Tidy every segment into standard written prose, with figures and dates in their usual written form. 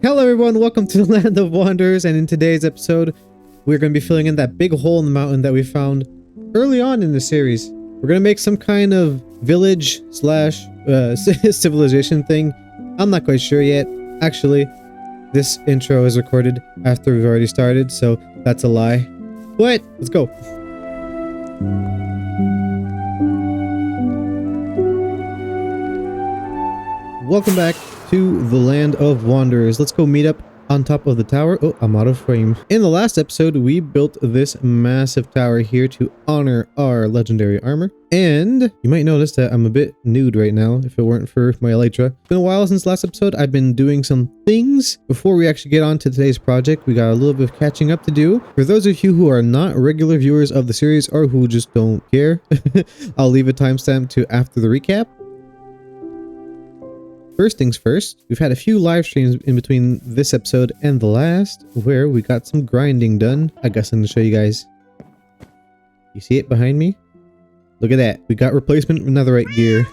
Hello everyone, welcome to the Land of Wanderers, and in today's episode, we're going to be filling in that big hole in the mountain that we found early on in the series. We're going to make some kind of village slash civilization thing. I'm not quite sure yet. Actually, this intro is recorded after we've already started, so that's a lie. But, let's go. Welcome back to the Land of Wanderers. Let's go meet up on top of the tower. Oh, I'm out of frame. In the last episode, we built this massive tower here to honor our legendary armor. And you might notice that I'm a bit nude right now if it weren't for my elytra. It's been a while since last episode. I've been doing some things. Before we actually get on to today's project, we got a little bit of catching up to do. For those of you who are not regular viewers of the series or who just don't care, I'll leave a timestamp to after the recap. First things first, we've had a few live streams in between this episode and the last where we got some grinding done. I got something to show you guys. You see it behind me? Look at that. We got replacement netherite gear.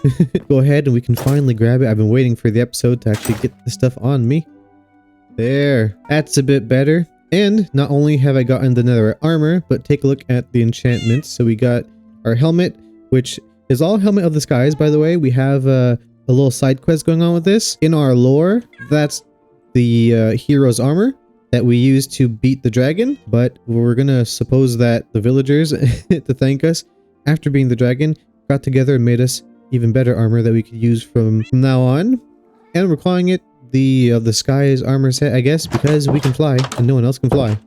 Go ahead and we can finally grab it. I've been waiting for the episode to actually get the stuff on me. There. That's a bit better. And not only have I gotten the netherite armor, but take a look at the enchantments. So we got our helmet, which is all helmet of the skies, by the way. We have a little side quest going on with this. In our lore, that's the hero's armor that we use to beat the dragon, but we're gonna suppose that the villagers, to thank us, after beating the dragon, got together and made us even better armor that we could use from now on. And we're calling it the skies armor set, I guess, because we can fly and no one else can fly.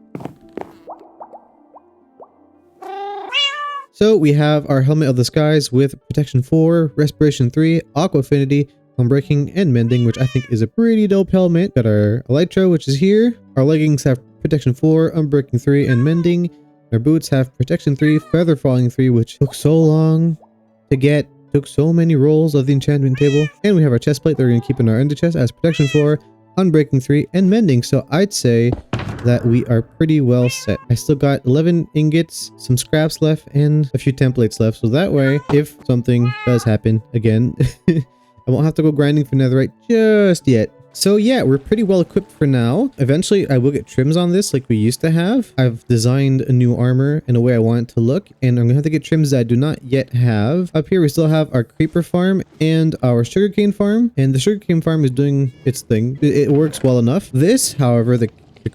So we have our Helmet of the Skies with Protection 4, Respiration 3, Aqua Affinity, Unbreaking, and Mending, which I think is a pretty dope helmet. Got our Elytra, which is here. Our leggings have Protection 4, Unbreaking 3, and Mending. Our boots have Protection 3, Feather Falling 3, which took so long to get. Took so many rolls of the enchantment table. And we have our chest plate that we're going to keep in our under chest as Protection 4, Unbreaking 3, and Mending. So I'd say that we are pretty well set. I still got 11 ingots, some scraps left, and a few templates left. So that way, if something does happen again, I won't have to go grinding for netherite just yet. So yeah, we're pretty well equipped for now. Eventually, I will get trims on this like we used to have. I've designed a new armor in a way I want it to look, and I'm gonna have to get trims that I do not yet have. Up here, we still have our creeper farm and our sugarcane farm, and the sugarcane farm is doing its thing. It works well enough. This, however, the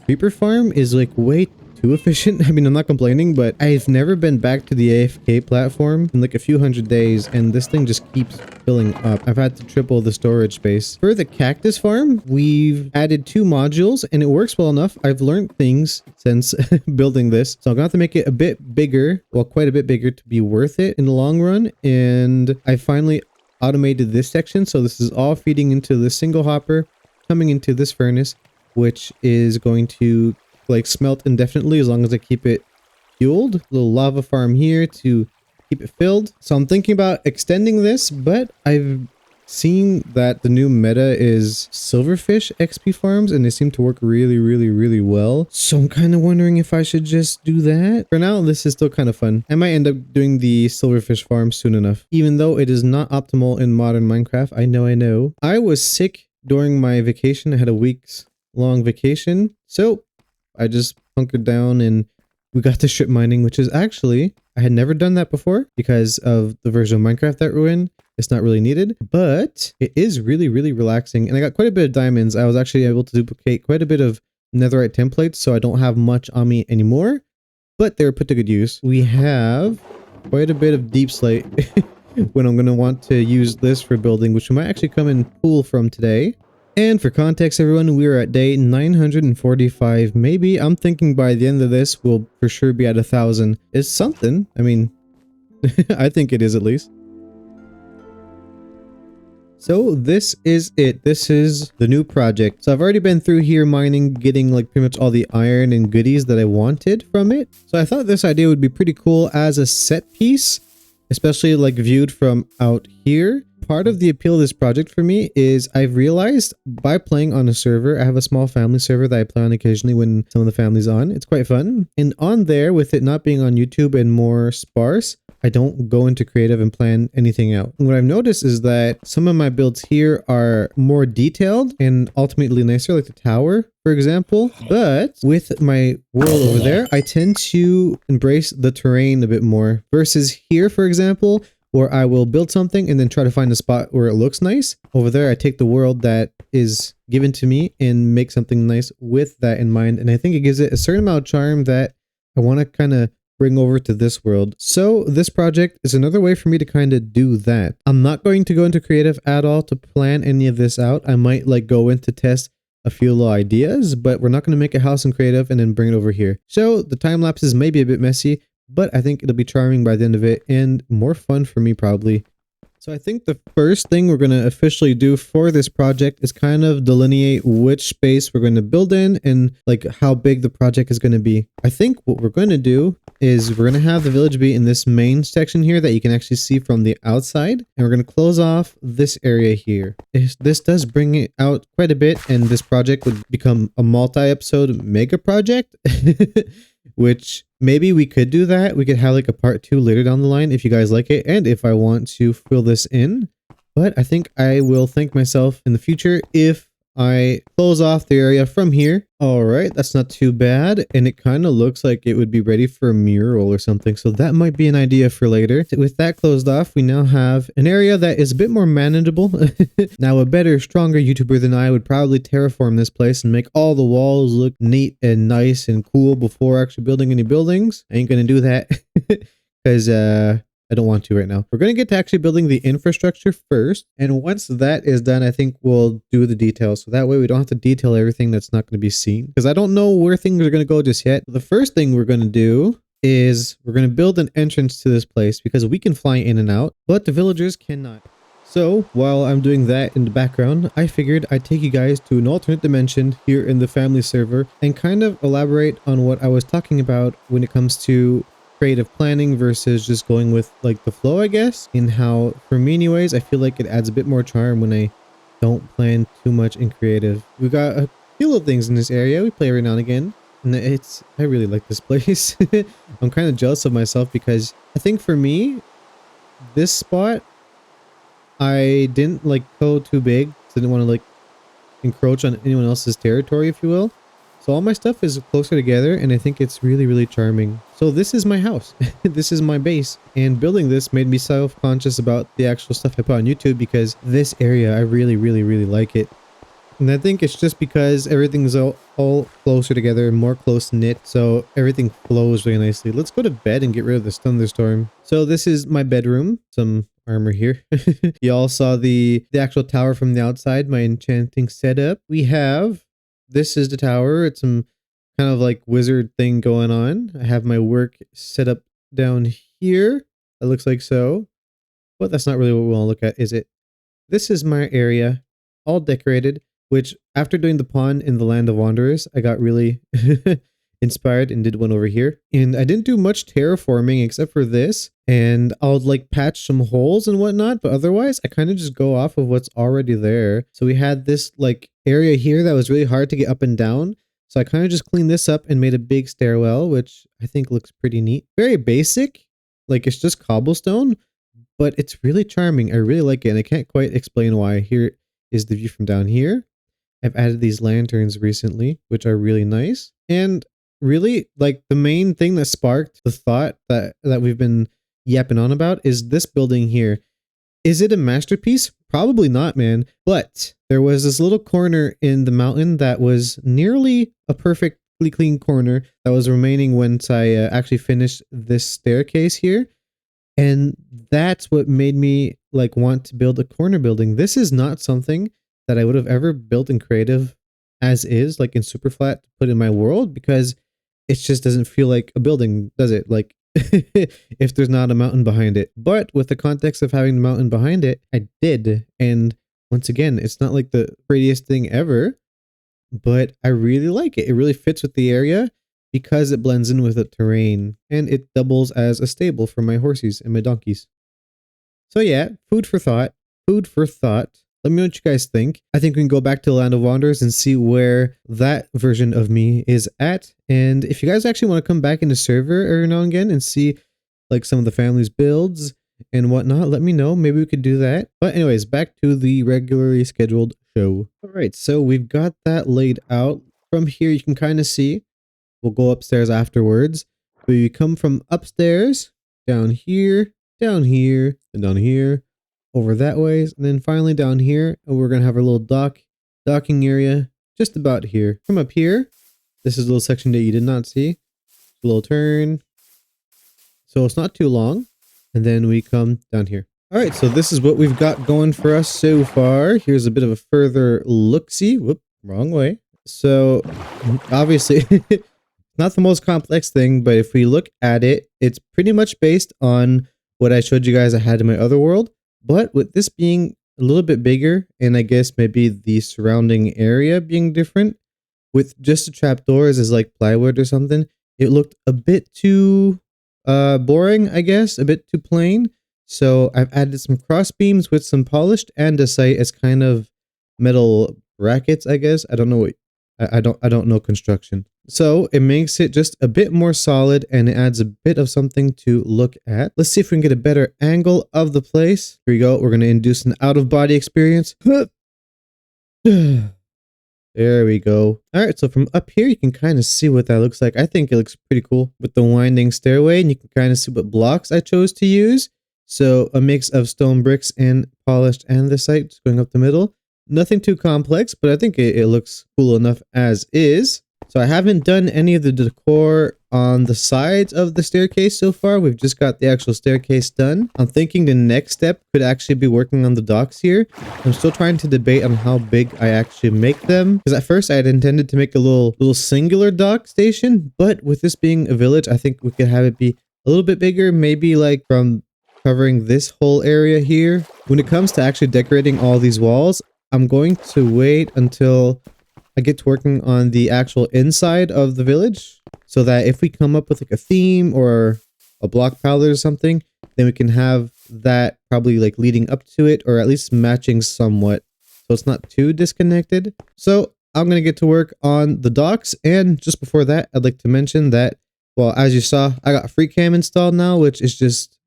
creeper farm is like way too efficient. I mean, I'm not complaining, but I've never been back to the AFK platform in like a few hundred days, and this thing just keeps filling up. I've had to triple the storage space. For the cactus farm, we've added 2 modules and it works well enough. I've learned things since building this, so I'm gonna have to make it a bit bigger, well, quite a bit bigger to be worth it in the long run. And I finally automated this section, so this is all feeding into this single hopper, coming into this furnace, which is going to like smelt indefinitely as long as I keep it fueled. A little lava farm here to keep it filled. So I'm thinking about extending this, but I've seen that the new meta is silverfish XP farms and they seem to work really well. So I'm kind of wondering if I should just do that. For now, this is still kind of fun. I might end up doing the silverfish farm soon enough, even though it is not optimal in modern Minecraft. I know. I was sick during my vacation. I had a week's long vacation, so I just hunkered down and we got to strip mining, which is actually, I had never done that before because of the version of Minecraft that we're in. It's not really needed, but it is really relaxing, and I got quite a bit of diamonds. I was actually able to duplicate quite a bit of netherite templates, so I don't have much on me anymore, but they're put to good use. We have quite a bit of deep slate when I'm going to want to use this for building, which we might actually come and pull from today. And for context, everyone, we are at day 945. Maybe, I'm thinking by the end of this, we'll for sure be at 1,000. It's something. I mean, I think it is at least. So this is it. This is the new project. So I've already been through here mining, getting like pretty much all the iron and goodies that I wanted from it. So I thought this idea would be pretty cool as a set piece, especially like viewed from out here. part of the appeal of this project for me is I've realized by playing on a server, I have a small family server that I play on occasionally when some of the family's on. It's quite fun. And on there, with it not being on YouTube and more sparse, I don't go into creative and plan anything out. And what I've noticed is that some of my builds here are more detailed and ultimately nicer, like the tower, for example. But with my world over there, I tend to embrace the terrain a bit more versus here, for example, where I will build something and then try to find a spot where it looks nice. Over there, I take the world that is given to me and make something nice with that in mind. And I think it gives it a certain amount of charm that I want to kind of bring over to this world. So this project is another way for me to kind of do that. I'm not going to go into creative at all to plan any of this out. I might like go in to test a few little ideas, but we're not going to make a house in creative and then bring it over here. So the time lapses may be a bit messy, but I think it'll be charming by the end of it and more fun for me probably. So I think the first thing we're going to officially do for this project is kind of delineate which space we're going to build in and like how big the project is going to be. I think what we're going to do is we're going to have the village be in this main section here that you can actually see from the outside. And we're going to close off this area here. This does bring it out quite a bit, and this project would become a multi-episode mega project. Which maybe we could do that. We could have like a part 2 later down the line if you guys like it and if I want to fill this in. But I think I will thank myself in the future if I close off the area from here. All right, that's not too bad. And it kind of looks like it would be ready for a mural or something. So that might be an idea for later. With that closed off, we now have an area that is a bit more manageable. Now, a better, stronger YouTuber than I would probably terraform this place and make all the walls look neat and nice and cool before actually building any buildings. I ain't going to do that because I don't want to right now. We're going to get to actually building the infrastructure first. And once that is done, I think we'll do the details. So that way we don't have to detail everything that's not going to be seen. Because I don't know where things are going to go just yet. The first thing we're going to do is we're going to build an entrance to this place because we can fly in and out, but the villagers cannot. So while I'm doing that in the background, I figured I'd take you guys to an alternate dimension here in the family server and kind of elaborate on what I was talking about when it comes to creative planning versus just going with like the flow, I guess. In how, for me anyways, I feel like it adds a bit more charm when I don't plan too much in creative. We got a few little things in this area we play every now and again, and I really like this place. I'm kind of jealous of myself because I think for me, this spot, I didn't like go too big. So I didn't want to like encroach on anyone else's territory, if you will. So all my stuff is closer together and I think it's really, really charming. So this is my house. This is my base. And building this made me self-conscious about the actual stuff I put on YouTube because this area, I really, really, really like it. And I think it's just because everything's all closer together, more close-knit, so everything flows really nicely. Let's go to bed and get rid of this thunderstorm. So this is my bedroom. Some armor here. Y'all saw the actual tower from the outside, my enchanting setup. This is the tower. It's some kind of like wizard thing going on. I have my work set up down here. That looks like so. But that's not really what we want to look at, is it? This is my area, all decorated, which after doing the pond in the Land of Wanderers, I got really inspired and did one over here. And I didn't do much terraforming except for this. And I'll like patch some holes and whatnot, but otherwise I kind of just go off of what's already there. So we had this like area here that was really hard to get up and down. So I kind of just cleaned this up and made a big stairwell, which I think looks pretty neat. Very basic, like it's just cobblestone, but it's really charming. I really like it and I can't quite explain why. Here is the view from down here. I've added these lanterns recently, which are really nice. And really, like the main thing that sparked the thought that we've been yapping on about is this building here. Is it a masterpiece? Probably not, man. But there was this little corner in the mountain that was nearly a perfectly clean corner that was remaining once I actually finished this staircase here. And that's what made me like want to build a corner building. This is not something that I would have ever built in creative as is, like in Superflat to put in my world, because it just doesn't feel like a building, does it? Like if there's not a mountain behind it. But with the context of having the mountain behind it, I did. And once again, it's not like the prettiest thing ever, but I really like it. It really fits with the area because it blends in with the terrain and it doubles as a stable for my horses and my donkeys. So yeah, food for thought. food for thought. Let me know what you guys think. I think we can go back to the Land of Wanderers and see where that version of me is at. And if you guys actually want to come back into server every now and again and see like some of the family's builds and whatnot, let me know. Maybe we could do that. But anyways, back to the regularly scheduled show. All right, so we've got that laid out. From here, you can kind of see. We'll go upstairs afterwards. We come from upstairs, down here, and down here, over that way, and then finally down here, and we're gonna have our little docking area just about here. From up here, this is a little section that you did not see. A little turn. So it's not too long. And then we come down here. All right, so this is what we've got going for us so far. Here's a bit of a further look-see. Whoop, wrong way. So obviously, not the most complex thing, but if we look at it, it's pretty much based on what I showed you guys I had in my other world. But with this being a little bit bigger, and I guess maybe the surrounding area being different, with just the trapdoors as like plywood or something, it looked a bit too boring, I guess, a bit too plain. So I've added some cross beams with some polished andesite as kind of metal brackets, I guess. I don't know what I don't know construction. So it makes it just a bit more solid and it adds a bit of something to look at. Let's see if we can get a better angle of the place. Here we go. We're going to induce an out-of-body experience. There we go. All right, so from up here, you can kind of see what that looks like. I think it looks pretty cool with the winding stairway, and you can kind of see what blocks I chose to use. So a mix of stone bricks and polished andesite just going up the middle. Nothing too complex, but I think it looks cool enough as is. So I haven't done any of the decor on the sides of the staircase so far. We've just got the actual staircase done. I'm thinking the next step could actually be working on the docks here. I'm still trying to debate on how big I actually make them. Because at first I had intended to make a little singular dock station. But with this being a village, I think we could have it be a little bit bigger. Maybe like from covering this whole area here. When it comes to actually decorating all these walls, I'm going to wait until I get to working on the actual inside of the village, so that if we come up with like a theme or a block palette or something, then we can have that probably like leading up to it, or at least matching somewhat, so it's not too disconnected. So I'm going to get to work on the docks, and just before that, I'd like to mention that, well, as you saw, I got free cam installed now, which is just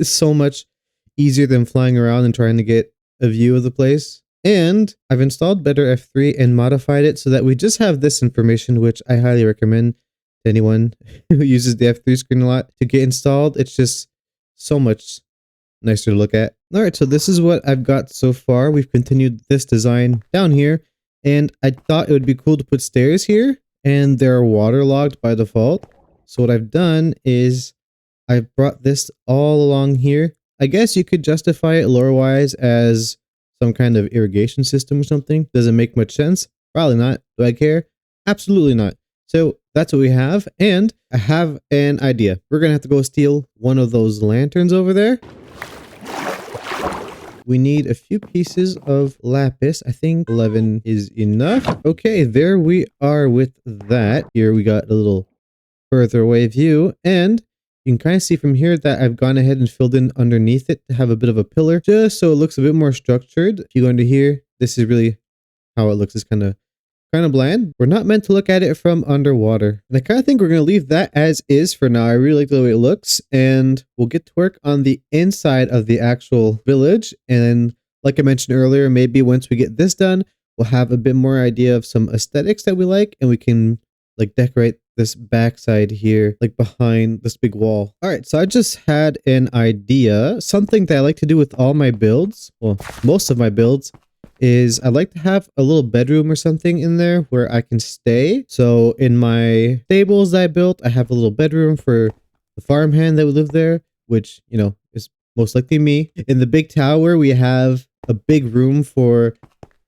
so much easier than flying around and trying to get a view of the place. And I've installed Better F3 and modified it so that we just have this information, which I highly recommend to anyone who uses the F3 screen a lot to get installed. It's just so much nicer to look at. All right, so this is what I've got so far. We've continued this design down here, and I thought it would be cool to put stairs here, and they're waterlogged by default. So what I've done is I've brought this all along here. I guess you could justify it lore-wise as some kind of irrigation system or something. Does it make much sense? Probably not. Do I care? Absolutely not. So that's what we have. And I have an idea. We're going to have to go steal one of those lanterns over there. We need a few pieces of lapis. I think 11 is enough. Okay, there we are with that. Here we got a little further away view, and you can kind of see from here that I've gone ahead and filled in underneath it to have a bit of a pillar, just so it looks a bit more structured. If you go into here, this is really how it looks. It's kind of bland. We're not meant to look at it from underwater. And I kind of think we're going to leave that as is for now. I really like the way it looks, and we'll get to work on the inside of the actual village. And like I mentioned earlier, maybe once we get this done, we'll have a bit more idea of some aesthetics that we like, and we can like decorate this backside here, like behind this big wall. All right, so I just had an idea. Something that I like to do with all my builds, well, most of my builds, is I like to have a little bedroom or something in there where I can stay. So in my stables that I built, I have a little bedroom for the farmhand that would live there, which, you know, is most likely me. In the big tower, we have a big room for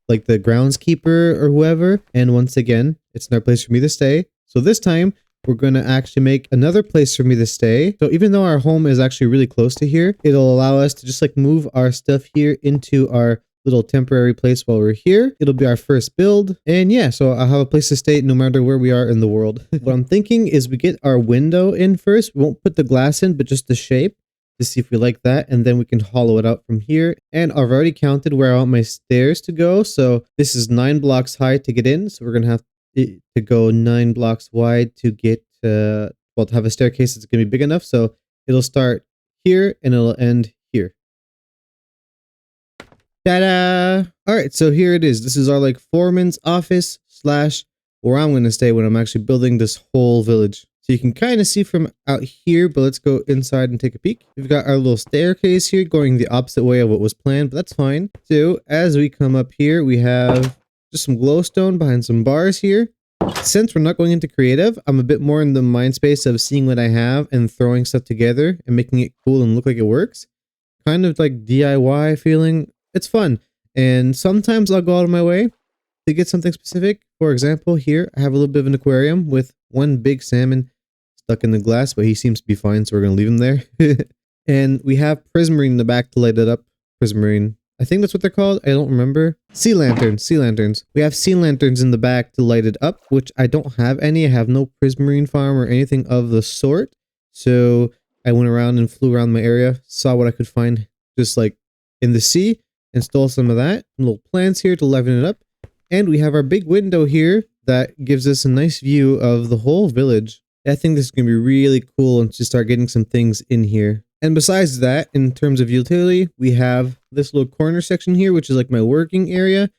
like the groundskeeper or whoever. And once again, it's another place for me to stay. So this time, we're going to actually make another place for me to stay. So even though our home is actually really close to here, it'll allow us to just like move our stuff here into our little temporary place while we're here. It'll be our first build. And yeah, so I'll have a place to stay no matter where we are in the world. What I'm thinking is we get our window in first. We won't put the glass in, but just the shape. to see if we like that, and then we can hollow it out from here. And I've already counted where I want my stairs to go. So this is 9 blocks high to get in. So we're gonna have to go 9 blocks wide to get well, to have a staircase that's gonna be big enough. So it'll start here and it'll end here. Ta-da! All right, so here it is. This is our like foreman's office slash where I'm gonna stay when I'm actually building this whole village. So you can kind of see from out here, but let's go inside and take a peek. We've got our little staircase here going the opposite way of what was planned, but that's fine. So as we come up here, we have just some glowstone behind some bars here. Since we're not going into creative, I'm a bit more in the mind space of seeing what I have and throwing stuff together and making it cool and look like it works. Kind of like DIY feeling. It's fun. And sometimes I'll go out of my way to get something specific. For example, here I have a little bit of an aquarium with one big salmon stuck in the glass, but he seems to be fine, so we're going to leave him there. And we have prismarine in the back to light it up. Prismarine. I think that's what they're called. I don't remember. Sea lanterns. Sea lanterns. We have sea lanterns in the back to light it up, which I don't have any. I have no prismarine farm or anything of the sort. So I went around and flew around my area, saw what I could find just like in the sea, and stole some of that. Little plants here to liven it up. And we have our big window here that gives us a nice view of the whole village. I think this is going to be really cool and to start getting some things in here. And besides that, in terms of utility, we have this little corner section here, which is like my working area.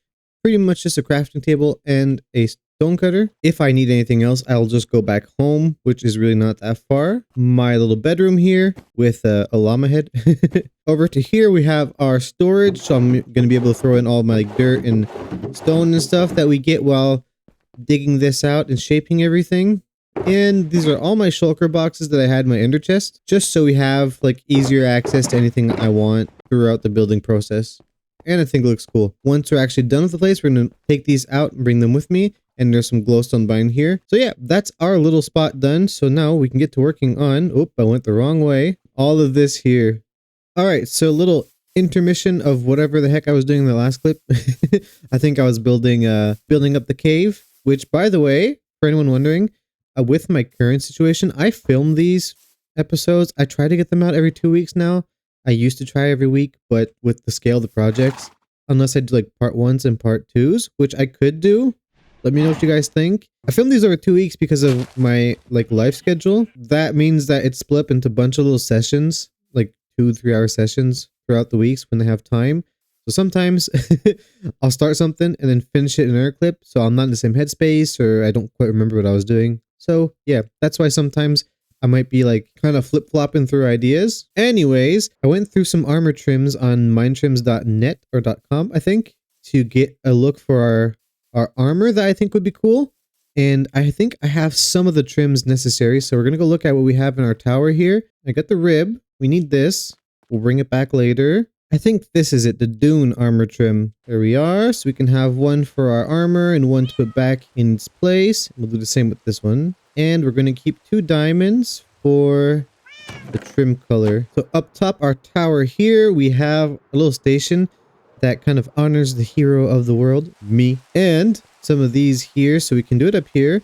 Pretty much just a crafting table and a stone cutter. If I need anything else, I'll just go back home, which is really not that far. My little bedroom here with a llama head. Over to here, we have our storage. So I'm going to be able to throw in all my dirt and stone and stuff that we get while digging this out and shaping everything. And these are all my shulker boxes that I had in my ender chest, just so we have like easier access to anything I want throughout the building process. And I think it looks cool. Once we're actually done with the place, we're going to take these out and bring them with me. And there's some glowstone behind here. So yeah, that's our little spot done. So now we can get to working on, oop, I went the wrong way. All of this here. All right, so a little intermission of whatever the heck I was doing in the last clip. I think I was building up the cave, which by the way, for anyone wondering, with my current situation, I film these episodes. I try to get them out every 2 weeks now. I used to try every week, but with the scale of the projects, unless I do like part 1s and part 2s, which I could do. Let me know what you guys think. I filmed these over 2 weeks because of my like life schedule. That means that it's split up into a bunch of little sessions, like 2-3 hour sessions throughout the weeks when they have time. So sometimes I'll start something and then finish it in another clip. So I'm not in the same headspace or I don't quite remember what I was doing. So yeah, that's why sometimes I might be like kind of flip-flopping through ideas. Anyways, I went through some armor trims on mindtrims.net or .com, I think, to get a look for our armor that I think would be cool. And I think I have some of the trims necessary. So we're going to go look at what we have in our tower here. I got the rib. We need this. We'll bring it back later. I think this is it, the dune armor trim. There we are. So we can have one for our armor and one to put back in its place. We'll do the same with this one. And we're going to keep 2 diamonds for the trim color. So up top our tower here, we have a little station that kind of honors the hero of the world, me. And some of these here, so we can do it up here.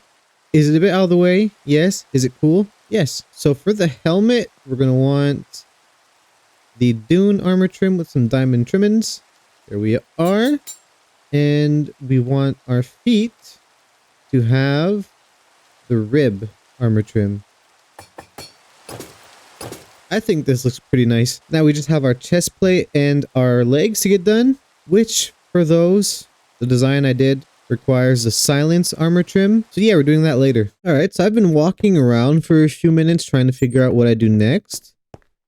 Is it a bit out of the way? Yes. Is it cool? Yes. So for the helmet, we're going to want the dune armor trim with some diamond trimmings. There we are. And we want our feet to have the rib armor trim. I think this looks pretty nice. Now we just have our chest plate and our legs to get done, which for those, the design I did requires the silence armor trim. So yeah, we're doing that later. All right, so I've been walking around for a few minutes trying to figure out what I do next.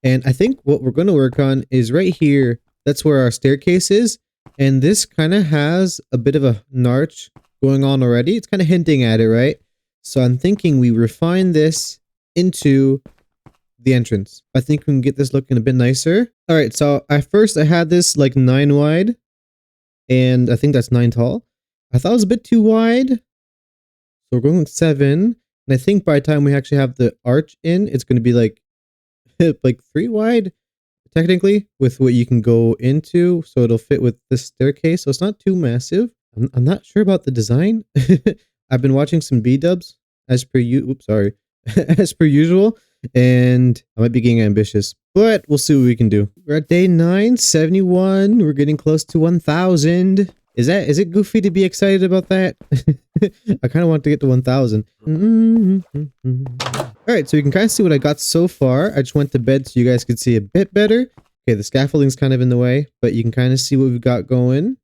And I think what we're going to work on is right here. That's where our staircase is. And this kind of has a bit of a arch going on already. It's kind of hinting at it, right? So I'm thinking we refine this into the entrance. I think we can get this looking a bit nicer. All right, so at first I had this like 9 wide. And I think that's 9 tall. I thought it was a bit too wide. So we're going with 7. And I think by the time we actually have the arch in, it's going to be like 3 wide, technically, with what you can go into. So it'll fit with this staircase. So it's not too massive. I'm not sure about the design. I've been watching some B-dubs as per as per usual. And I might be getting ambitious, but we'll see what we can do. We're at day 971. We're getting close to 1,000. Is it goofy to be excited about that? I kind of want to get to 1,000. All right, so you can kind of see what I got so far. I just went to bed so you guys could see a bit better. Okay, the scaffolding's kind of in the way, but you can kind of see what we've got going.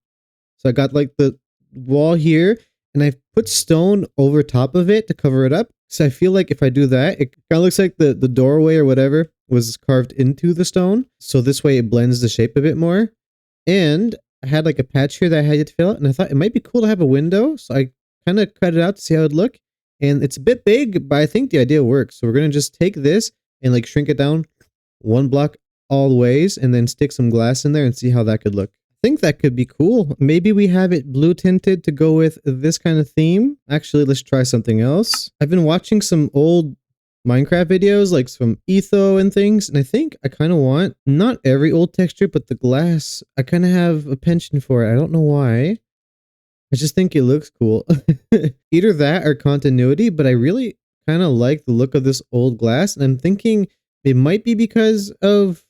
So I got like the wall here, and I've put stone over top of it to cover it up. So I feel like if I do that, it kind of looks like the doorway or whatever was carved into the stone. So this way it blends the shape a bit more. And I had like a patch here that I had to fill out, and I thought it might be cool to have a window. So I kind of cut it out to see how it'd look. And it's a bit big, but I think the idea works. So we're going to just take this and like shrink it down one block all the ways and then stick some glass in there and see how that could look. I think that could be cool. Maybe we have it blue tinted to go with this kind of theme. Actually, let's try something else. I've been watching some old Minecraft videos like from Etho and things, and I think I kind of want not every old texture, but the glass. I kind of have a penchant for it. I don't know why. I just think it looks cool. Either that or continuity, but I really kind of like the look of this old glass, and I'm thinking it might be because of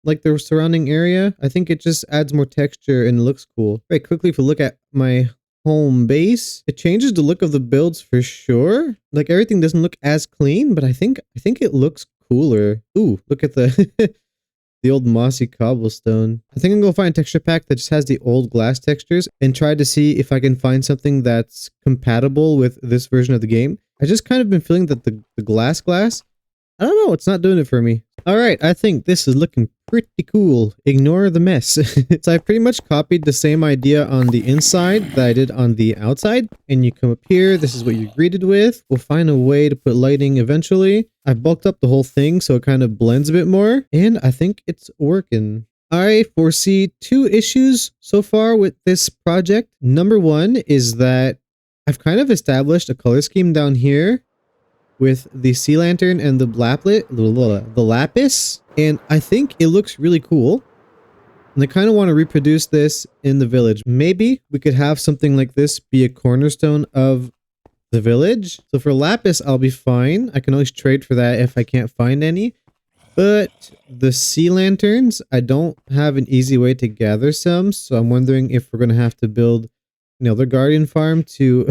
like the surrounding area. I think it just adds more texture and looks cool. Very quickly, if we look at my home base, it changes the look of the builds for sure. Like everything doesn't look as clean, but I think it looks cooler. Ooh, look at the the old mossy cobblestone. I think I'm gonna find a texture pack that just has the old glass textures and try to see if I can find something that's compatible with this version of the game. I just kind of been feeling that the glass, I don't know, it's not doing it for me. Alright, I think this is looking pretty cool. Ignore the mess. So I pretty much copied the same idea on the inside that I did on the outside. And you come up here, this is what you're greeted with. We'll find a way to put lighting eventually. I bulked up the whole thing so it kind of blends a bit more. And I think it's working. I foresee two issues so far with this project. Number one is that I've kind of established a color scheme down here with the sea lantern and the lapis, and I think it looks really cool. And I kind of want to reproduce this in the village. Maybe we could have something like this be a cornerstone of the village. So for lapis, I'll be fine. I can always trade for that if I can't find any. But the sea lanterns, I don't have an easy way to gather some, so I'm wondering if we're going to have to build another guardian farm to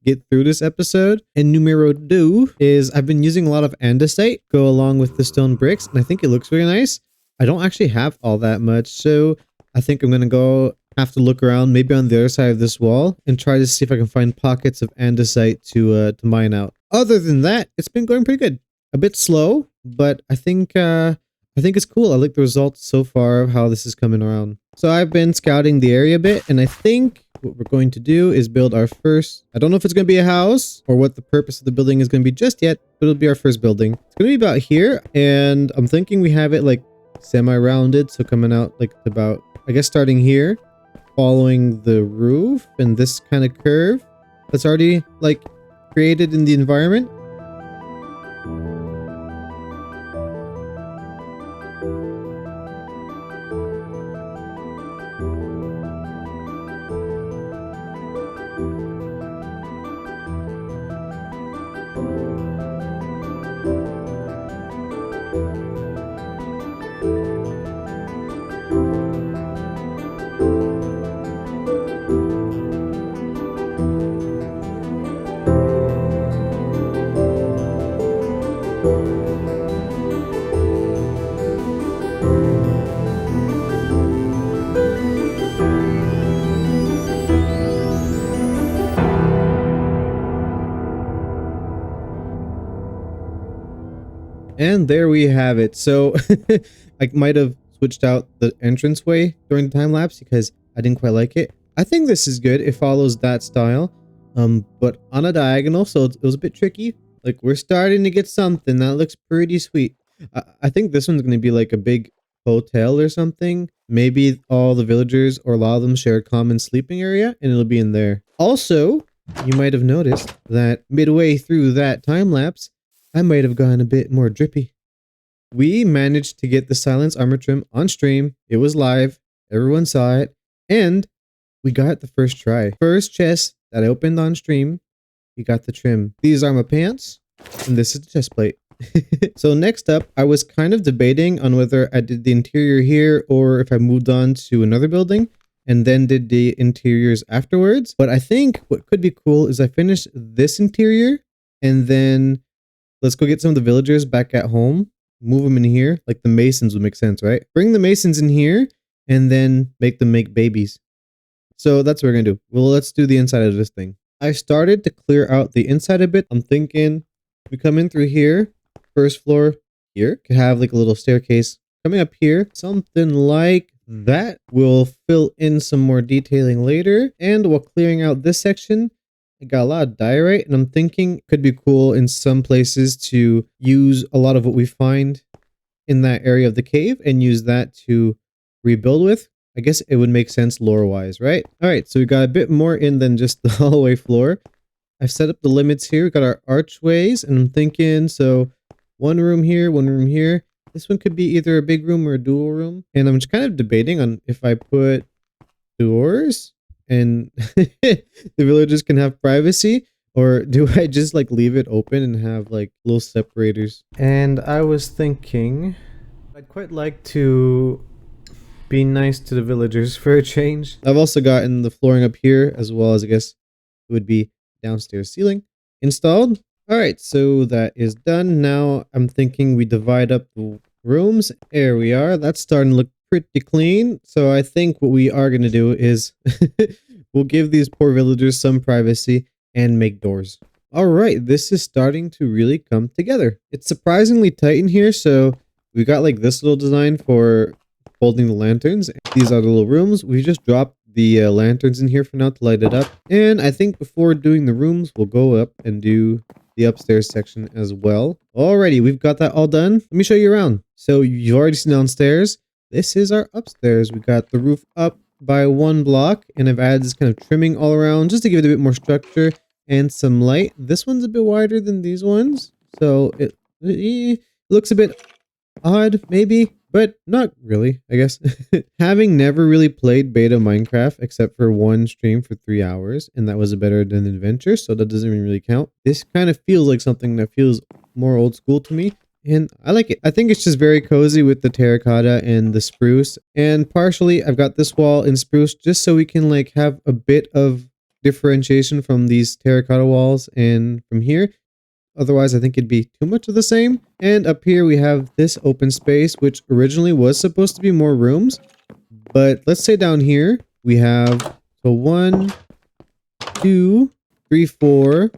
get through this episode. And numero 2 is I've been using a lot of andesite go along with the stone bricks, and I think it looks really nice. I don't actually have all that much, so I think I'm gonna have to look around maybe on the other side of this wall and try to see if I can find pockets of andesite to mine out. Other than that, it's been going pretty good. A bit slow, but I think it's cool. I like the results so far of how this is coming around. So I've been scouting the area a bit, and I think what we're going to do is build our first, I don't know if it's going to be a house or what the purpose of the building is going to be just yet, but it'll be our first building. It's going to be about here, and I'm thinking we have it like semi-rounded, so coming out like about, I guess starting here, following the roof and this kind of curve that's already like created in the environment. And there we have it. So I might have switched out the entranceway during the time lapse because I didn't quite like it. I think this is good. It follows that style, but on a diagonal, so it was a bit tricky. Like we're starting to get something that looks pretty sweet. I think this one's going to be like a big hotel or something. Maybe all the villagers or a lot of them share a common sleeping area, and it'll be in there. Also, you might have noticed that midway through that time lapse, I might have gone a bit more drippy. We managed to get the silence armor trim on stream. It was live. Everyone saw it. And we got it the first try. First chest that I opened on stream, we got the trim. These are my pants. And this is the chest plate. So next up, I was kind of debating on whether I did the interior here or if I moved on to another building and then did the interiors afterwards. But I think what could be cool is I finish this interior and then let's go get some of the villagers back at home, move them in here. Like the masons would make sense, right? Bring the masons in here and then make them make babies. So that's what we're gonna do. Well, let's do the inside of this thing. I started to clear out the inside a bit. I'm thinking we come in through here, first floor here, could have like a little staircase coming up here, something like that. We'll fill in some more detailing later. And while clearing out this section, I got a lot of diorite, and I'm thinking it could be cool in some places to use a lot of what we find in that area of the cave and use that to rebuild with. I guess it would make sense lore-wise, right? All right, so we got a bit more in than just the hallway floor. I've set up the limits here. We got our archways, and I'm thinking, so one room here, one room here. This one could be either a big room or a dual room. And I'm just kind of debating on if I put doors and the villagers can have privacy, or do I just like leave it open and have like little separators? And I was thinking I'd quite like to be nice to the villagers for a change. I've also gotten the flooring up here, as well as I guess it would be downstairs ceiling installed. All right, so that is done. Now I'm thinking we divide up the rooms. There we are. That's starting to look pretty clean. So I think what we are going to do is we'll give these poor villagers some privacy and make doors. All right, this is starting to really come together. It's surprisingly tight in here. So we got like this little design for holding the lanterns. These are the little rooms. We just dropped the lanterns in here for now to light it up. And I think before doing the rooms, we'll go up and do the upstairs section as well. Alrighty, we've got that all done. Let me show you around. So you've already seen downstairs. This is our upstairs. We got the roof up by 1 block, and I've added this kind of trimming all around just to give it a bit more structure and some light. This one's a bit wider than these ones, so it looks a bit odd, maybe, but not really, I guess. Having never really played beta Minecraft except for one stream for 3 hours, and that was a better than adventure, so that doesn't even really count. This kind of feels like something that feels more old school to me, and I like it. I think it's just very cozy with the terracotta and the spruce, and partially I've got this wall in spruce just so we can like have a bit of differentiation from these terracotta walls and from here. Otherwise, I think it'd be too much of the same. And up here we have this open space, which originally was supposed to be more rooms. But let's say down here we have, so 1, 2, 3, 4,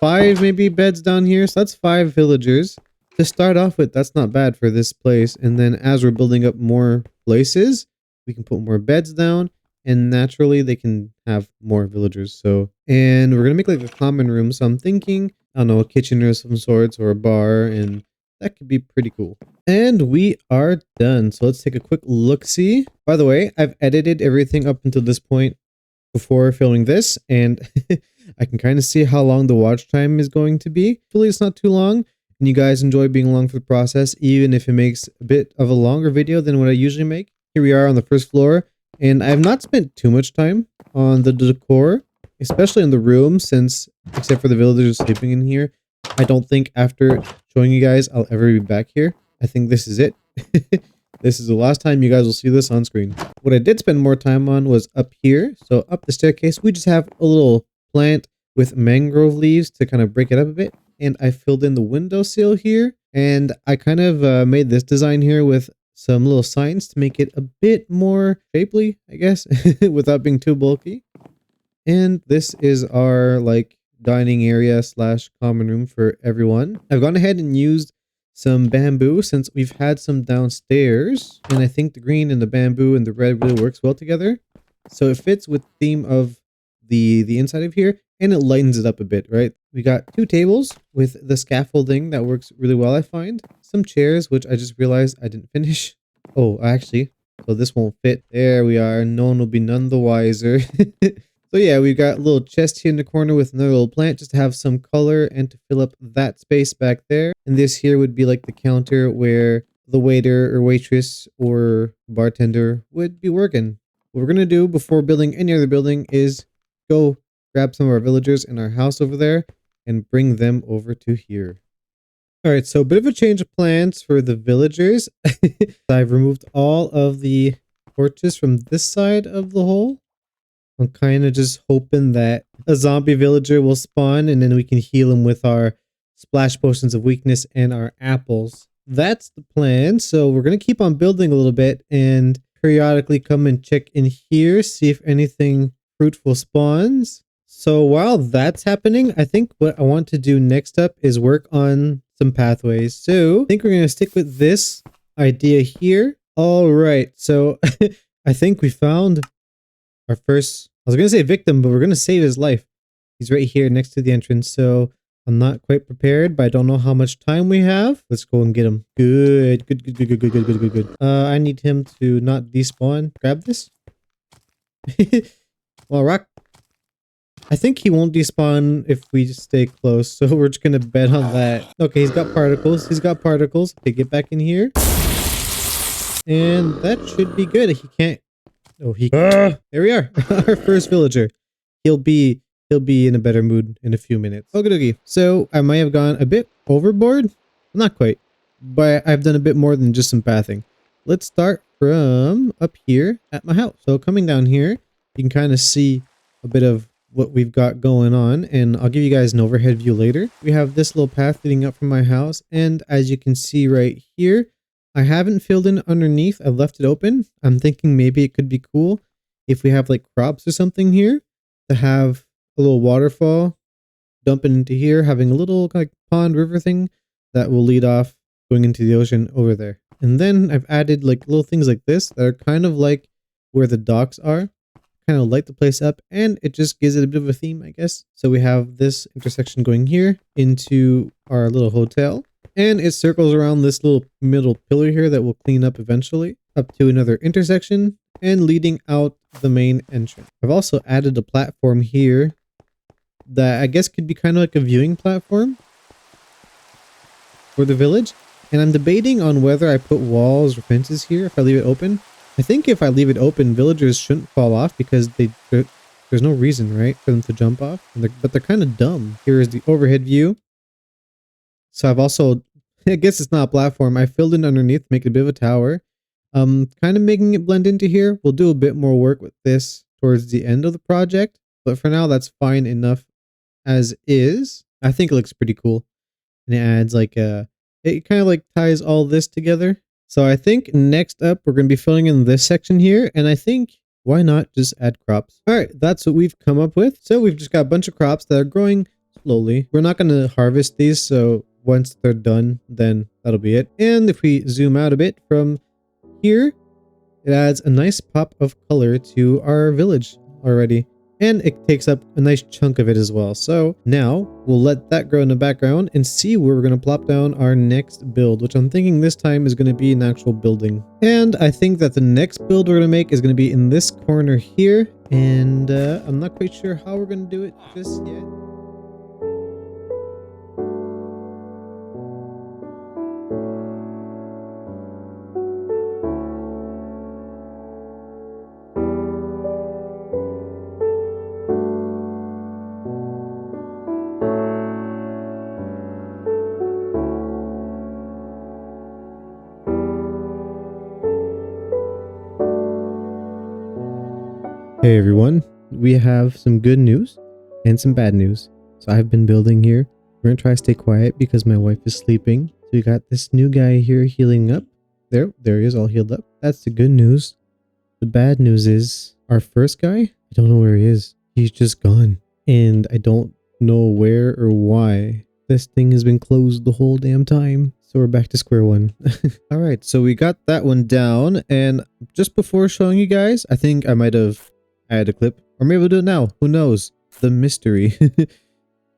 5 maybe beds down here. So that's 5 villagers. To start off with, that's not bad for this place. And then as we're building up more places, we can put more beds down. And naturally, they can have more villagers. So, and we're going to make like a common room. So I'm thinking, I don't know, a kitchen of some sorts or a bar, and that could be pretty cool. And we are done. So let's take a quick look-see. By the way, I've edited everything up until this point before filming this, and I can kind of see how long the watch time is going to be. Hopefully it's not too long, and you guys enjoy being along for the process, even if it makes a bit of a longer video than what I usually make. Here we are on the first floor, and I have not spent too much time on the decor, especially in the room, since except for the villagers sleeping in here, I don't think after showing you guys I'll ever be back here. I think this is it. This is the last time you guys will see this on screen. What I did spend more time on was up here. So up the staircase, we just have a little plant with mangrove leaves to kind of break it up a bit. And I filled in the windowsill here. And I kind of made this design here with some little signs to make it a bit more shapely, I guess, without being too bulky. And this is our like dining area slash common room for everyone. I've gone ahead and used some bamboo since we've had some downstairs, and I think the green and the bamboo and the red really works well together. So it fits with the theme of the inside of here, and it lightens it up a bit, right? We got 2 tables with the scaffolding that works really well, I find. Some chairs, which I just realized I didn't finish. Oh, actually, so this won't fit. There we are. No one will be none the wiser. So yeah, we've got a little chest here in the corner with another little plant just to have some color and to fill up that space back there. And this here would be like the counter where the waiter or waitress or bartender would be working. What we're going to do before building any other building is go grab some of our villagers in our house over there and bring them over to here. All right, so a bit of a change of plans for the villagers. I've removed all of the torches from this side of the hole. I'm kind of just hoping that a zombie villager will spawn and then we can heal him with our splash potions of weakness and our apples. That's the plan. So we're going to keep on building a little bit and periodically come and check in here, see if anything fruitful spawns. So while that's happening, I think what I want to do next up is work on some pathways. So I think we're going to stick with this idea here. All right. So I think we found our first, I was going to say victim, but we're going to save his life. He's right here next to the entrance. So I'm not quite prepared, but I don't know how much time we have. Let's go and get him. Good. I need him to not despawn. Grab this. Well, Rock, I think he won't despawn if we just stay close. So we're just going to bet on that. Okay, he's got particles. Okay, get back in here. And that should be good. He can't. Oh, there we are. Our first villager. He'll be in a better mood in a few minutes. Okie dokie. So I might have gone a bit overboard. Not quite, but I've done a bit more than just some pathing. Let's start from up here at my house. So coming down here, you can kind of see a bit of what we've got going on, and I'll give you guys an overhead view later. We have this little path leading up from my house, and as you can see right here, I haven't filled in underneath. I've left it open. I'm thinking maybe it could be cool if we have like crops or something here to have a little waterfall dumping into here, having a little like pond river thing that will lead off going into the ocean over there. And then I've added like little things like this that are kind of like where the docks are, kind of light the place up, and it just gives it a bit of a theme, I guess. So we have this intersection going here into our little hotel. And it circles around this little middle pillar here that we'll clean up eventually, up to another intersection and leading out the main entrance. I've also added a platform here that I guess could be kind of like a viewing platform for the village. And I'm debating on whether I put walls or fences here if I leave it open. I think if I leave it open, villagers shouldn't fall off because there's no reason, right, for them to jump off. But they're kind of dumb. Here is the overhead view. So I've also, I guess it's not a platform, I filled in underneath, make it a bit of a tower. Kind of making it blend into here. We'll do a bit more work with this towards the end of the project, but for now that's fine enough as is. I think it looks pretty cool. And it adds like it kind of like ties all this together. So I think next up we're going to be filling in this section here, and I think why not just add crops? All right, that's what we've come up with. So we've just got a bunch of crops that are growing slowly. We're not going to harvest these, so once they're done, then that'll be it. And if we zoom out a bit from here, it adds a nice pop of color to our village already. And it takes up a nice chunk of it as well. So now we'll let that grow in the background and see where we're going to plop down our next build, which I'm thinking this time is going to be an actual building. And I think that the next build we're going to make is going to be in this corner here. And I'm not quite sure how we're going to do it just yet. Hey everyone, we have some good news and some bad news. So I've been building here. We're gonna try to stay quiet because my wife is sleeping. So we got this new guy here healing up. There he is, all healed up. That's the good news. The bad news is our first guy, I don't know where he is. He's just gone. And I don't know where or why. This thing has been closed the whole damn time. So we're back to square one. All right, so we got that one down. And just before showing you guys, I think I might have add a clip, or maybe we'll do it now. Who knows? The mystery.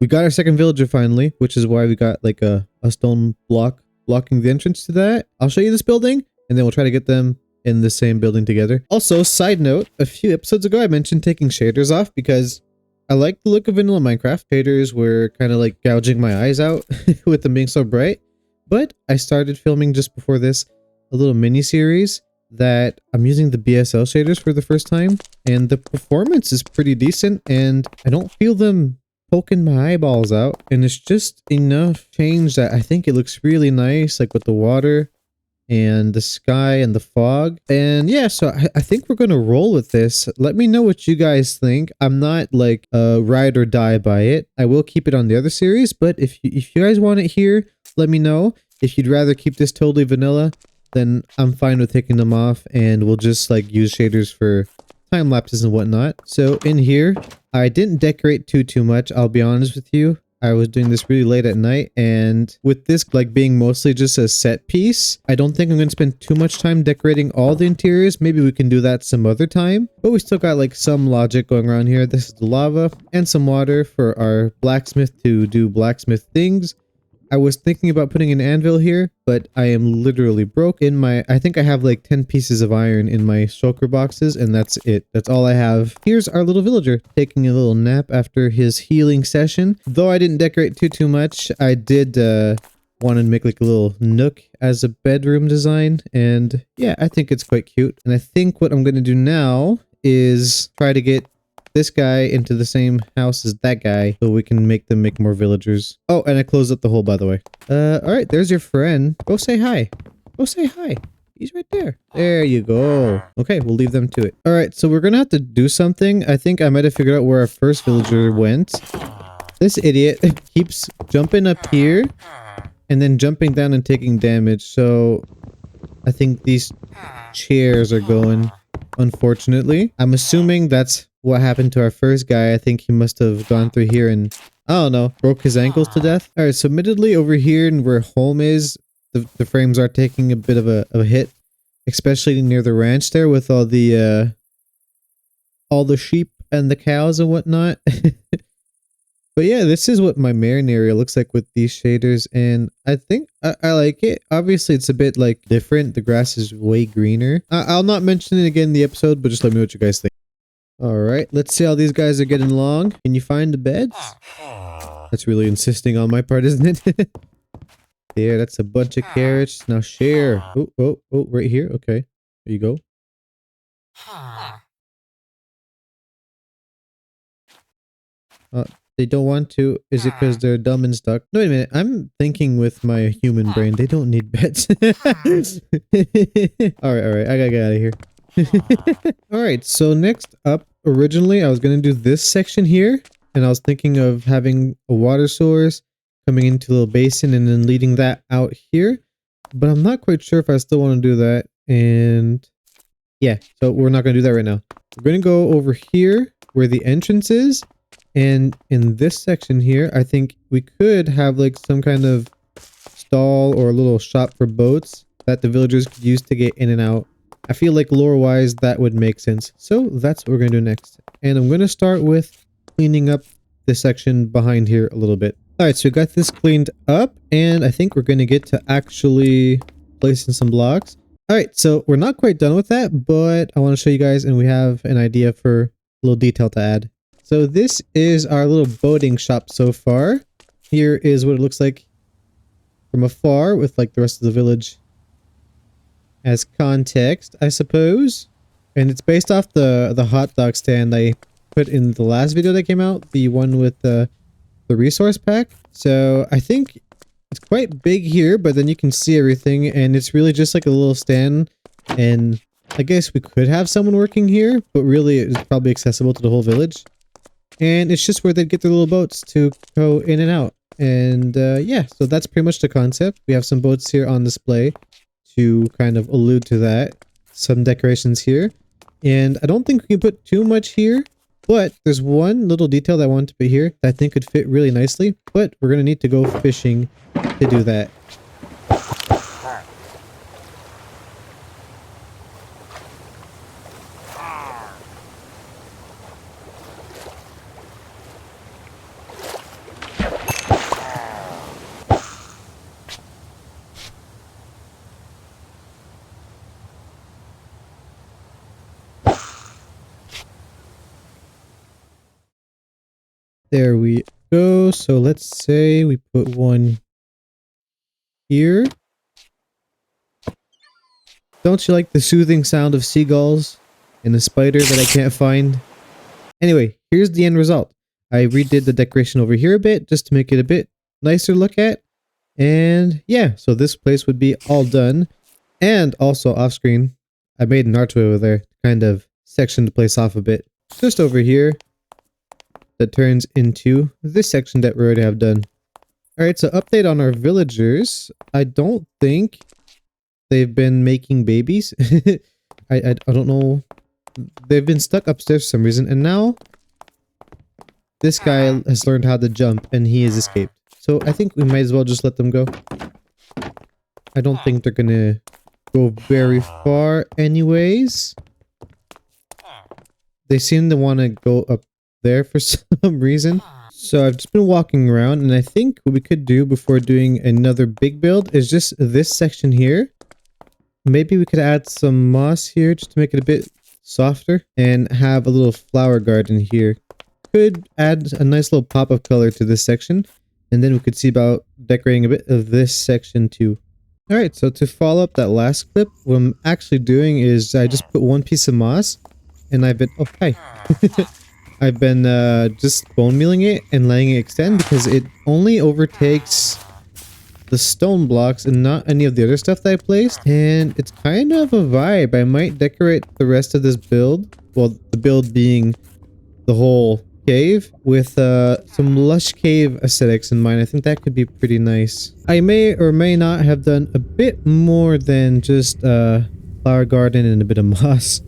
We got our second villager finally, which is why we got like a stone block blocking the entrance to that. I'll show you this building, and then we'll try to get them in the same building together. Also, side note, a few episodes ago I mentioned taking shaders off because I like the look of vanilla Minecraft. Shaders were kind of like gouging my eyes out with them being so bright. But I started filming just before this a little mini series that I'm using the BSL shaders for the first time, and the performance is pretty decent, and I don't feel them poking my eyeballs out, and it's just enough change that I think it looks really nice, like with the water and the sky and the fog. And yeah, so I think we're gonna roll with this. Let me know what you guys think. I'm not like ride or die by it. I will keep it on the other series, but if you guys want it here, let me know. If you'd rather keep this totally vanilla, then I'm fine with taking them off, and we'll just like use shaders for time lapses and whatnot. So in here, I didn't decorate too much, I'll be honest with you. I was doing this really late at night, and with this like being mostly just a set piece, I don't think I'm going to spend too much time decorating all the interiors. Maybe we can do that some other time, but we still got like some logic going around here. This is the lava and some water for our blacksmith to do blacksmith things. I was thinking about putting an anvil here, but I am literally broke. I think I have like 10 pieces of iron in my shulker boxes, and that's it. That's all I have. Here's our little villager taking a little nap after his healing session. Though I didn't decorate too much, I did want to make like a little nook as a bedroom design, and yeah, I think it's quite cute. And I think what I'm going to do now is try to get this guy into the same house as that guy, so we can make them make more villagers. Oh, and I closed up the hole, by the way. Alright, there's your friend. Go say hi. Go say hi. He's right there. There you go. Okay, we'll leave them to it. Alright, so we're gonna have to do something. I think I might have figured out where our first villager went. This idiot keeps jumping up here and then jumping down and taking damage, so I think these chairs are going, unfortunately. I'm assuming that's what happened to our first guy. I think he must have gone through here and, I don't know, broke his ankles to death. Alright, so admittedly over here and where home is, the frames are taking a bit of a hit, especially near the ranch there with all the sheep and the cows and whatnot. But yeah, this is what my marin area looks like with these shaders, and I think I like it. Obviously, it's a bit like different. The grass is way greener. I'll not mention it again in the episode, but just let me know what you guys think. Alright, let's see how these guys are getting along. Can you find the beds? That's really insisting on my part, isn't it? There, that's a bunch of carrots. Now share. Oh, right here. Okay, there you go. They don't want to. Is it because they're dumb and stuck? No, wait a minute. I'm thinking with my human brain. They don't need beds. Alright. I gotta get out of here. Alright, so next up, originally I was going to do this section here, and I was thinking of having a water source coming into a little basin and then leading that out here, but I'm not quite sure if I still want to do that, and yeah, so we're not going to do that right now. We're going to go over here where the entrance is, and in this section here, I think we could have like some kind of stall or a little shop for boats that the villagers could use to get in and out. I feel like lore-wise that would make sense. So that's what we're going to do next. And I'm going to start with cleaning up this section behind here a little bit. Alright, so we got this cleaned up, and I think we're going to get to actually placing some blocks. Alright, so we're not quite done with that, but I want to show you guys, and we have an idea for a little detail to add. So this is our little boating shop so far. Here is what it looks like from afar with like the rest of the village as context, I suppose. And it's based off the hot dog stand I put in the last video that came out, the one with the resource pack. So I think it's quite big here, but then you can see everything, and it's really just like a little stand. And I guess we could have someone working here, but really it's probably accessible to the whole village. And it's just where they'd get their little boats to go in and out. And yeah, so that's pretty much the concept. We have some boats here on display to kind of allude to that. Some decorations here. And I don't think we can put too much here, but there's one little detail that I want to put here that I think could fit really nicely, but we're going to need to go fishing to do that. There we go. So let's say we put one here. Don't you like the soothing sound of seagulls and a spider that I can't find? Anyway, here's the end result. I redid the decoration over here a bit just to make it a bit nicer to look at. And yeah, so this place would be all done. And also off screen, I made an archway over there to kind of section the place off a bit. Just over here that turns into this section that we already have done. Alright, so update on our villagers. I don't think they've been making babies. I don't know. They've been stuck upstairs for some reason. And now this guy has learned how to jump and he has escaped. So I think we might as well just let them go. I don't think they're gonna go very far anyways. They seem to want to go up there for some reason. So I've just been walking around and I think what we could do before doing another big build is just this section here. Maybe we could add some moss here just to make it a bit softer and have a little flower garden here. Could add a nice little pop of color to this section. And then we could see about decorating a bit of this section too. Alright, so to follow up that last clip, what I'm actually doing is I just put one piece of moss and I've been, oh hi. I've been just bone mealing it and letting it extend because it only overtakes the stone blocks and not any of the other stuff that I placed. And it's kind of a vibe. I might decorate the rest of this build, well, the build being the whole cave, with some lush cave aesthetics in mind. I think that could be pretty nice. I may or may not have done a bit more than just flower garden and a bit of moss.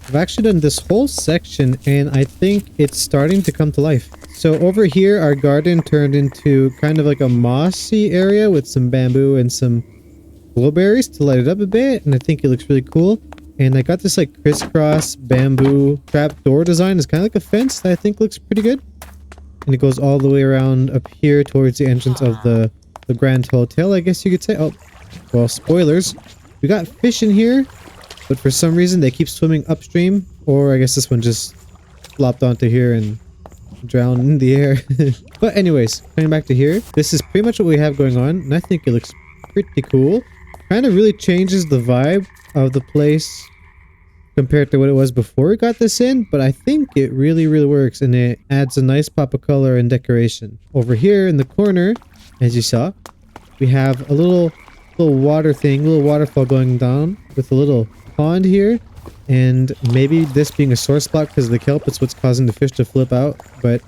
I've actually done this whole section and I think it's starting to come to life. So over here our garden turned into kind of like a mossy area with some bamboo and some blueberries to light it up a bit, and I think it looks really cool. And I got this like crisscross bamboo trap door design. It's kind of like a fence that I think looks pretty good. And it goes all the way around up here towards the entrance of the Grand Hotel, I guess you could say. Oh, well, spoilers. We got fish in here, but for some reason they keep swimming upstream. Or I guess this one just flopped onto here and drowned in the air. But anyways, coming back to here, this is pretty much what we have going on. And I think it looks pretty cool. Kind of really changes the vibe of the place compared to what it was before we got this in, but I think it really works and it adds a nice pop of color and decoration. Over here in the corner, as you saw, we have a little water thing, little waterfall going down with a little pond here, and maybe this being a sore spot because of the kelp, it's what's causing the fish to flip out, but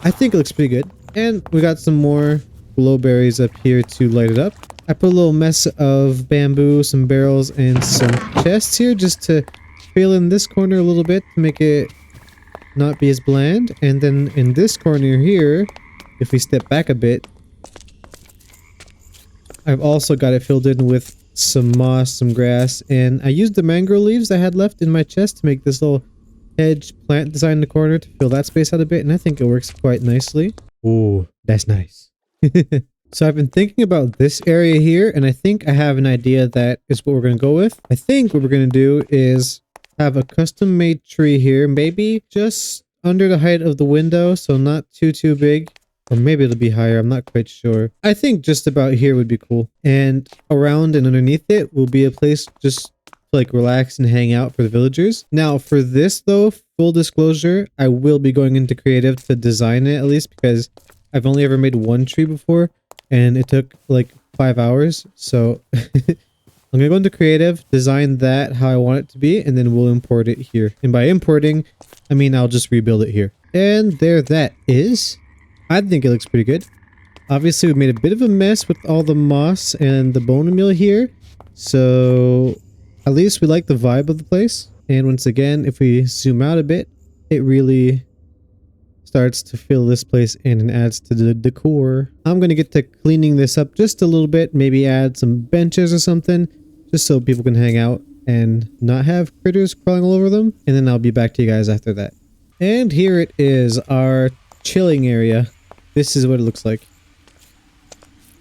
I think it looks pretty good. And we got some more glowberries up here to light it up. I put a little mess of bamboo, some barrels, and some chests here just to fill in this corner a little bit to make it not be as bland. And then in this corner here, if we step back a bit, I've also got it filled in with some moss, some grass, and I used the mangrove leaves I had left in my chest to make this little hedge plant design in the corner to fill that space out a bit, and I think it works quite nicely. Ooh, that's nice. So I've been thinking about this area here, and I think I have an idea that is what we're going to go with. I think what we're going to do is have a custom made tree here, maybe just under the height of the window, so not too big. Or maybe it'll be higher, I'm not quite sure. I think just about here would be cool. And around and underneath it will be a place just to like relax and hang out for the villagers. Now for this though, full disclosure, I will be going into creative to design it at least because I've only ever made one tree before. And it took like 5 hours, so I'm gonna go into creative, design that how I want it to be, and then we'll import it here. And by importing, I mean I'll just rebuild it here. And there that is. I think it looks pretty good. Obviously, we made a bit of a mess with all the moss and the bone meal here, so at least we like the vibe of the place. And once again, if we zoom out a bit, it really starts to fill this place in and adds to the decor. I'm going to get to cleaning this up just a little bit, maybe add some benches or something, just so people can hang out and not have critters crawling all over them. And then I'll be back to you guys after that. And here it is, our chilling area. This is what it looks like.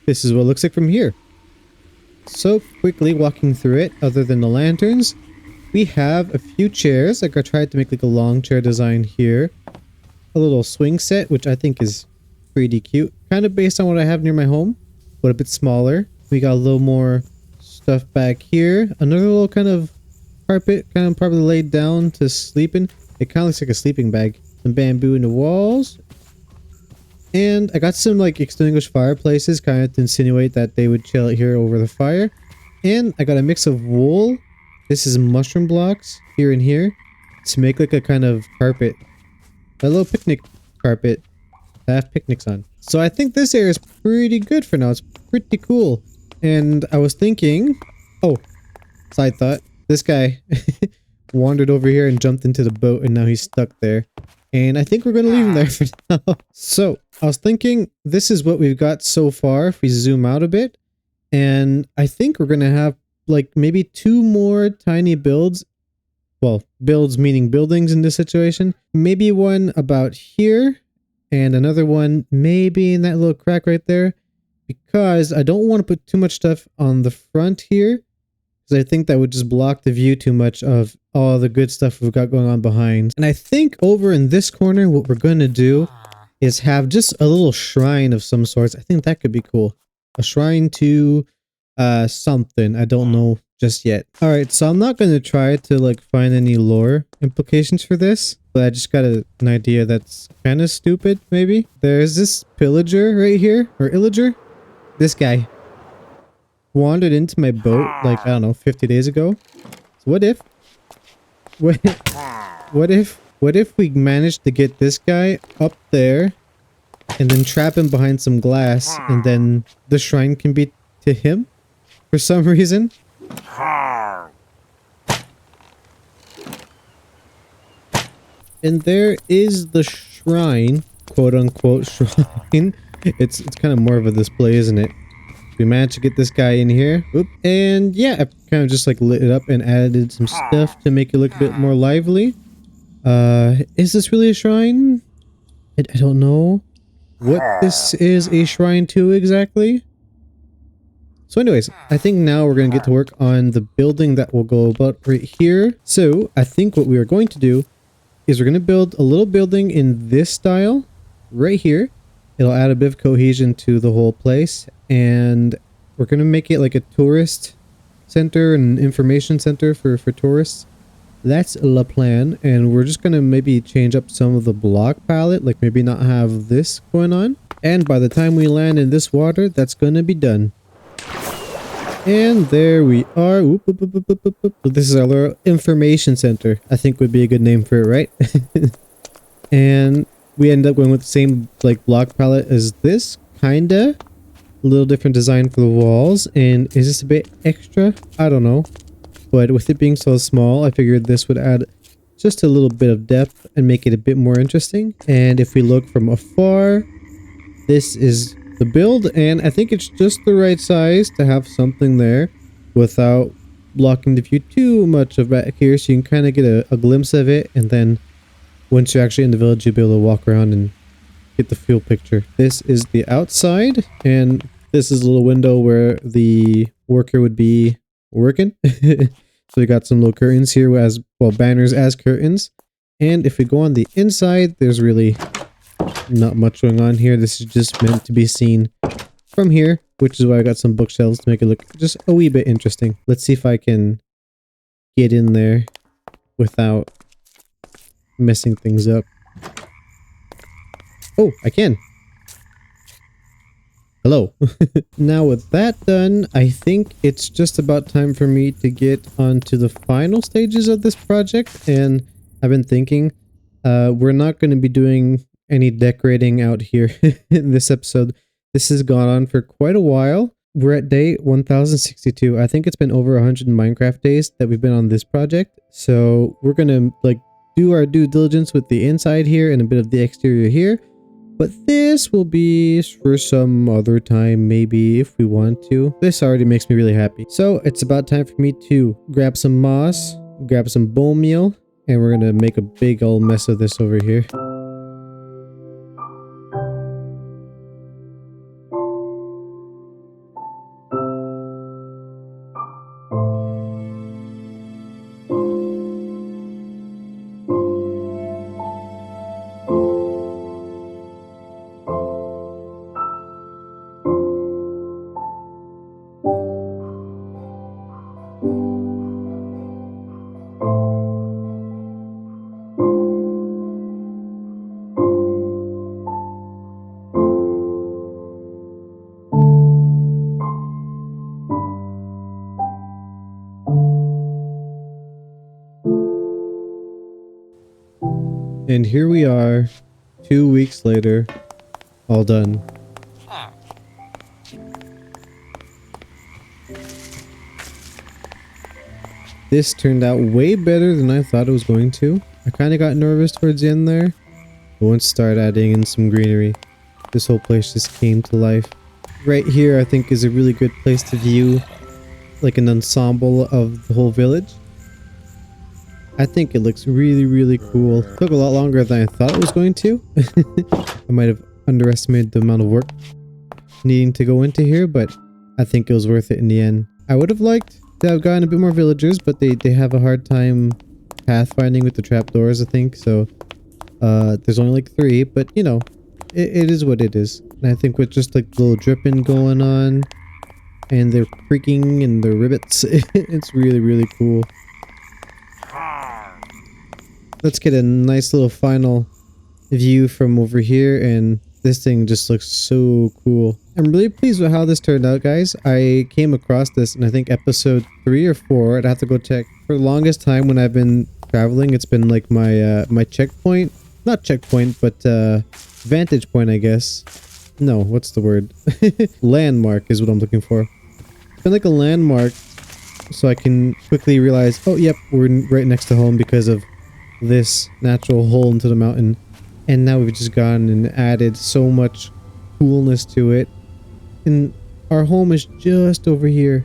This is what it looks like from here. So quickly walking through it, other than the lanterns, we have a few chairs. Like I tried to make like a long chair design here. A little swing set, which I think is pretty cute. Kind of based on what I have near my home, but a bit smaller. We got a little more stuff back here. Another little kind of carpet, kind of probably laid down to sleep in. It kind of looks like a sleeping bag. some bamboo in the walls. And I got some like extinguished fireplaces kind of to insinuate that they would chill here over the fire. And I got a mix of wool. This is mushroom blocks here and here to make like a kind of carpet. A little picnic carpet to have picnics on. So I think this area is pretty good for now. It's pretty cool. And I was thinking, oh, side thought, this guy wandered over here and jumped into the boat and now he's stuck there. And I think we're going to leave him there for now. So I was thinking this is what we've got so far if we zoom out a bit. And I think we're going to have like maybe 2 more tiny builds. Well, builds meaning buildings in this situation. Maybe one about here and another one maybe in that little crack right there. Because I don't want to put too much stuff on the front here. Because I think that would just block the view too much of all the good stuff we've got going on behind. And I think over in this corner, what we're going to do is have just a little shrine of some sorts. I think that could be cool. A shrine to something. I don't know just yet. All right, so I'm not going to try to like find any lore implications for this. But I just got an idea that's kind of stupid, maybe. There's this pillager right here. Or illager. This guy wandered into my boat like, I don't know, 50 days ago. So what if we managed to get this guy up there and then trap him behind some glass and then the shrine can be to him for some reason? And there is the shrine, quote unquote shrine. It's kind of more of a display, isn't it? We managed to get this guy in here. Oop. And yeah, I kind of just like lit it up and added some stuff to make it look a bit more lively. Is this really a shrine? I don't know what this is a shrine to exactly. So anyways, I think now we're going to get to work on the building that will go about right here. So I think what we are going to do is we're going to build a little building in this style right here. It'll add a bit of cohesion to the whole place. And we're going to make it like a tourist center and information center for tourists. That's the plan. And we're just going to maybe change up some of the block palette. Like maybe not have this going on. And by the time we land in this water, that's going to be done. And there we are. Oop, oop, oop, oop, oop, oop. So this is our little information center. I think would be a good name for it, right? And we end up going with the same like block palette as this, kinda. A little different design for the walls. And is this a bit extra? I don't know. But with it being so small, I figured this would add just a little bit of depth and make it a bit more interesting. And if we look from afar, this is the build, and I think it's just the right size to have something there without blocking the view too much of back here, so you can kind of get a glimpse of it, and then once you're actually in the village, you'll be able to walk around and get the full picture. This is the outside, and this is a little window where the worker would be working. So we got some little curtains here as well, banners as curtains. And if we go on the inside, there's really not much going on here. This is just meant to be seen from here, which is why I got some bookshelves to make it look just a wee bit interesting. Let's see if I can get in there without messing things up. Oh, I can. Hello. Now with that done, I think it's just about time for me to get onto the final stages of this project. And I've been thinking, we're not going to be doing any decorating out here in this episode. This has gone on for quite a while. We're at day 1062. I think it's been over 100 Minecraft days that we've been on this project. So we're going to like do our due diligence with the inside here and a bit of the exterior here. But this will be for some other time, maybe, if we want to. This already makes me really happy. So it's about time for me to grab some moss, grab some bone meal, and we're gonna make a big old mess of this over here. And here we are, 2 weeks later, all done. This turned out way better than I thought it was going to. I kind of got nervous towards the end there, but once I started adding in some greenery, this whole place just came to life. Right here, I think, is a really good place to view like an ensemble of the whole village. I think it looks really, really cool. Took a lot longer than I thought it was going to. I might have underestimated the amount of work needing to go into here, but I think it was worth it in the end. I would have liked to have gotten a bit more villagers, but they have a hard time pathfinding with the trapdoors, I think. So there's only like 3, but you know, it is what it is. And I think with just like the little dripping going on and they're creaking and the rivets, it's really, really cool. Let's get a nice little final view from over here, and this thing just looks so cool. I'm really pleased with how this turned out, guys. I came across this in I think episode 3 or 4. I'd have to go check. For the longest time when I've been traveling, it's been like my my checkpoint. Not checkpoint, but vantage point, I guess. No, what's the word? Landmark is what I'm looking for. It's been like a landmark so I can quickly realize, oh, yep, we're right next to home because of this natural hole into the mountain. And now we've just gone and added so much coolness to it. And our home is just over here.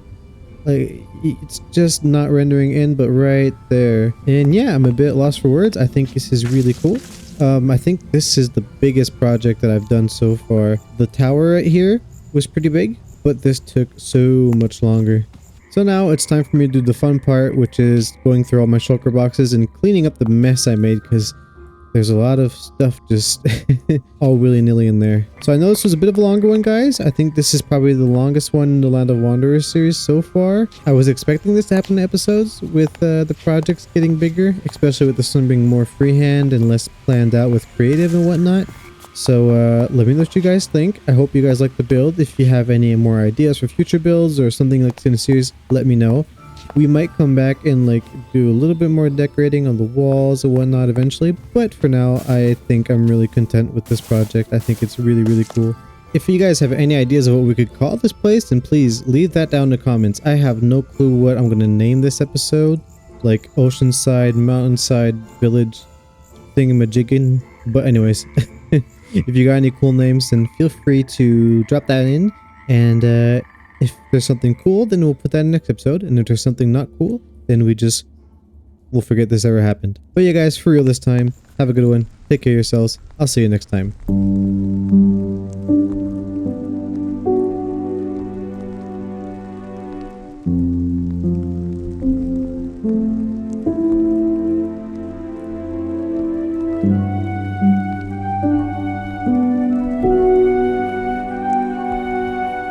Like, it's just not rendering in, but right there. And yeah, I'm a bit lost for words. I think this is really cool. I think this is the biggest project that I've done so far. The tower right here was pretty big, but this took so much longer. So now it's time for me to do the fun part, which is going through all my shulker boxes and cleaning up the mess I made, because there's a lot of stuff just all willy-nilly in there. So I know this was a bit of a longer one, guys. I think this is probably the longest one in the Land of Wanderers series so far. I was expecting this to happen in episodes with the projects getting bigger, especially with this one being more freehand and less planned out with creative and whatnot. So let me know what you guys think. I hope you guys like the build. If you have any more ideas for future builds or something like this in a series, let me know. We might come back and like do a little bit more decorating on the walls and whatnot eventually, but for now I think I'm really content with this project. I think it's really, really cool. If you guys have any ideas of what we could call this place, then please leave that down in the comments. I have no clue what I'm going to name this episode, like Oceanside, Mountainside, Village, Thingamajiggin. But anyways, if you got any cool names, then feel free to drop that in. And if there's something cool, then we'll put that in the next episode. And if there's something not cool, then we'll forget this ever happened. But yeah, guys, for real this time, have a good one. Take care of yourselves. I'll see you next time.